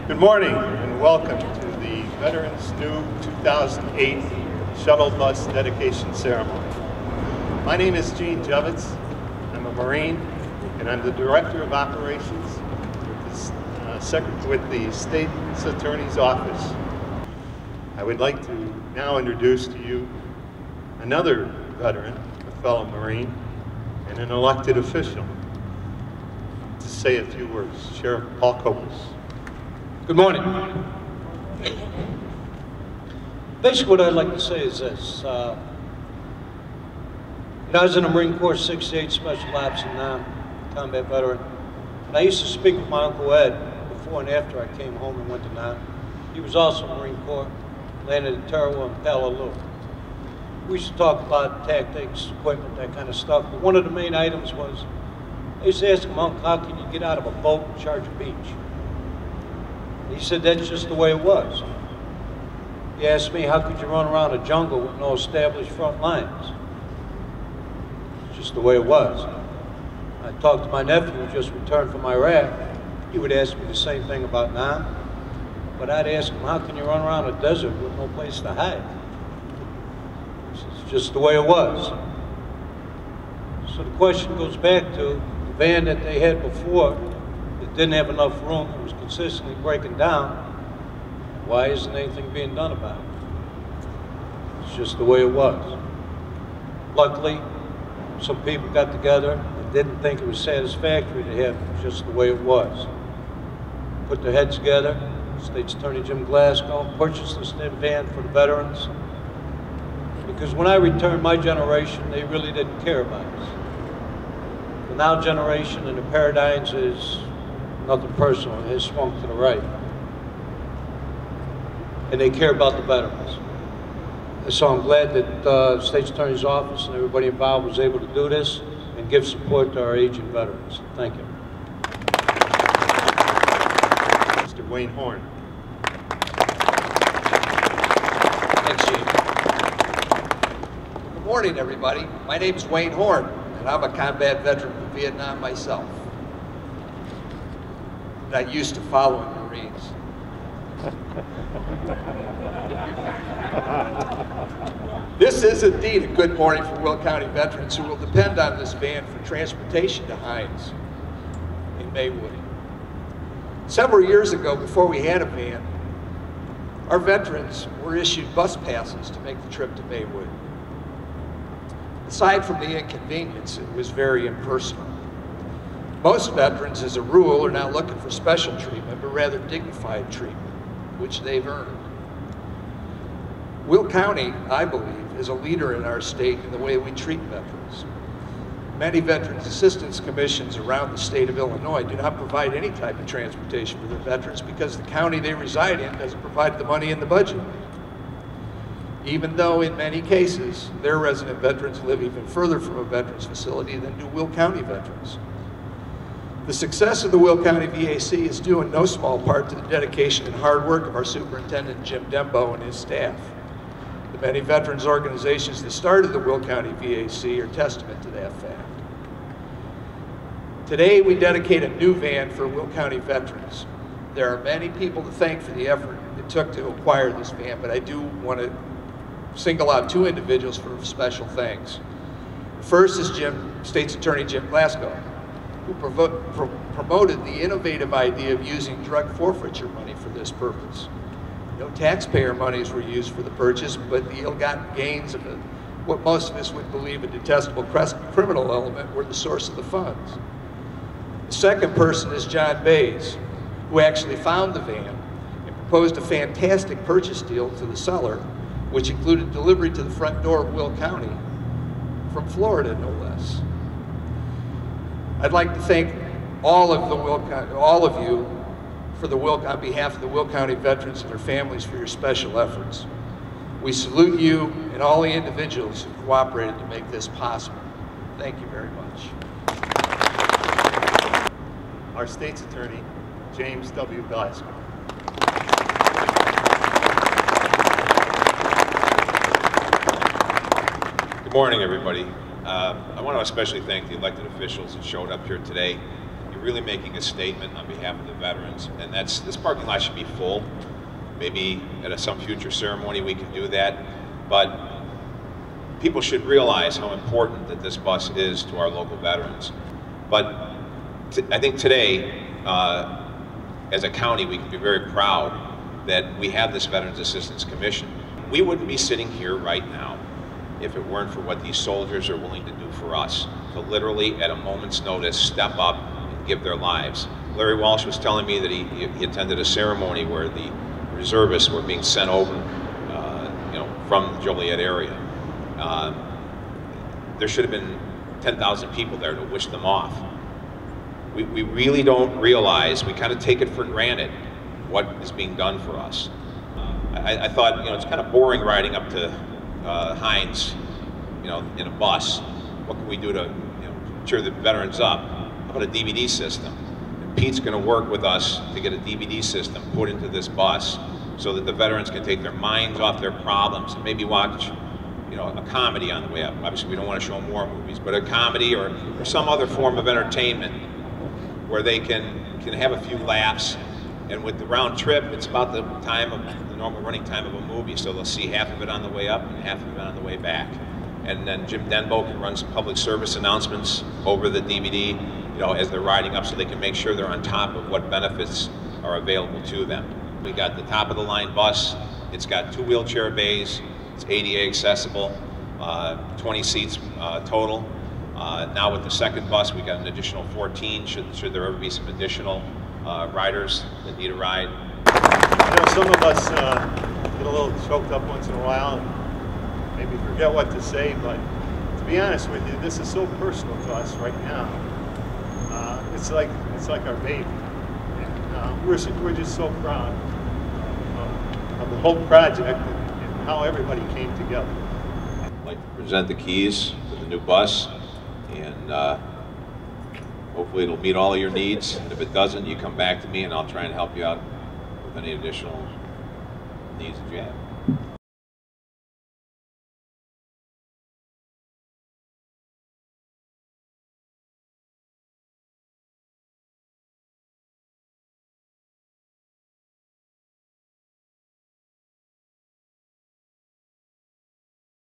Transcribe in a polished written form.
Good morning and welcome to the Veterans New 2008 Shuttle Bus Dedication Ceremony. My name is Gene Jevitz. I'm a Marine and I'm the Director of Operations with the State's Attorney's Office. I would like to now introduce to you another veteran, a fellow Marine, and an elected official to say a few words. Sheriff Paul Copus. Good morning. Basically what I'd like to say is this. I was in the Marine Corps 68 Special Ops and combat veteran. And I used to speak with my Uncle Ed before and after I came home and went to Nam. He was also Marine Corps, landed at Tarawa and Palaloo. We used to talk about tactics, equipment, that kind of stuff, but one of the main items was, I used to ask him, Uncle, how can you get out of a boat and charge a beach? He said, that's just the way it was. He asked me, how could you run around a jungle with no established front lines? It's just the way it was. I talked to my nephew who just returned from Iraq. He would ask me the same thing about Nam, but I'd ask him, how can you run around a desert with no place to hide? It's just the way it was. So the question goes back to the van that they had before that didn't have enough room, it was consistently breaking down. Why isn't anything being done about it? It's just the way it was. Luckily, some people got together and didn't think it was satisfactory to have it just the way it was. Put their heads together, State's Attorney Jim Glasgow purchased this van for the veterans. Because when I returned, my generation, they really didn't care about us. The now generation and the paradigms is nothing personal, it has swung to the right. And they care about the veterans. And so I'm glad that the State's Attorney's Office and everybody involved was able to do this and give support to our aging veterans. Thank you. Mr. Wayne Horn. Thanks, Gene. Good morning, everybody. My name is Wayne Horn, and I'm a combat veteran from Vietnam myself. Not used to following Marines. This is indeed a good morning for Will County veterans who will depend on this van for transportation to Hines in Maywood. Several years ago, before we had a van, our veterans were issued bus passes to make the trip to Maywood. Aside from the inconvenience, it was very impersonal. Most veterans, as a rule, are not looking for special treatment, but rather dignified treatment, which they've earned. Will County, I believe, is a leader in our state in the way we treat veterans. Many Veterans Assistance Commissions around the state of Illinois do not provide any type of transportation for their veterans because the county they reside in doesn't provide the money in the budget. Even though in many cases, their resident veterans live even further from a veterans facility than do Will County veterans. The success of the Will County VAC is due in no small part to the dedication and hard work of our Superintendent Jim Dembo and his staff. The many veterans organizations that started the Will County VAC are testament to that fact. Today we dedicate a new van for Will County veterans. There are many people to thank for the effort it took to acquire this van, but I do want to single out two individuals for special thanks. First is State's Attorney Jim Glasgow, who promoted the innovative idea of using drug forfeiture money for this purpose. No taxpayer monies were used for the purchase, but the ill-gotten gains of what most of us would believe a detestable criminal element were the source of the funds. The second person is John Bays, who actually found the van and proposed a fantastic purchase deal to the seller, which included delivery to the front door of Will County from Florida, no less. I'd like to thank all of you on behalf of the Will County veterans and their families for your special efforts. We salute you and all the individuals who cooperated to make this possible. Thank you very much. Our State's Attorney, James W. Glasgow. Good morning, everybody. I want to especially thank the elected officials who showed up here today. you're really making a statement on behalf of the veterans, and this parking lot should be full. Maybe at some future ceremony we can do that, but people should realize how important that this bus is to our local veterans. But I think today, as a county, we can be very proud that we have this Veterans Assistance Commission. We wouldn't be sitting here right now if it weren't for what these soldiers are willing to do for us, to literally, at a moment's notice, step up and give their lives. Larry Walsh was telling me that he attended a ceremony where the reservists were being sent over, from the Joliet area. There should have been 10,000 people there to wish them off. We really don't realize, we kind of take it for granted what is being done for us. I thought, it's kind of boring riding up to Heinz, in a bus. What can we do to, cheer the veterans up? How about a DVD system? And Pete's going to work with us to get a DVD system put into this bus so that the veterans can take their minds off their problems and maybe watch, a comedy on the way up. Obviously, we don't want to show more movies, but a comedy or some other form of entertainment where they can have a few laughs. And with the round trip, it's about the normal running time of a movie, so they'll see half of it on the way up and half of it on the way back. And then Jim Denbo can run some public service announcements over the DVD, as they're riding up, so they can make sure they're on top of what benefits are available to them. We got the top of the line bus. It's got 2 wheelchair bays. It's ADA accessible, 20 seats total. Now with the second bus, we got an additional 14. Should there ever be some additional riders that need a ride. Some of us get a little choked up once in a while and maybe forget what to say, but to be honest with you, this is so personal to us right now. It's like our baby. And, we're just so proud of the whole project and how everybody came together. I'd like to present the keys to the new bus, and hopefully it'll meet all of your needs. And if it doesn't, you come back to me and I'll try and help you out with any additional needs that you have.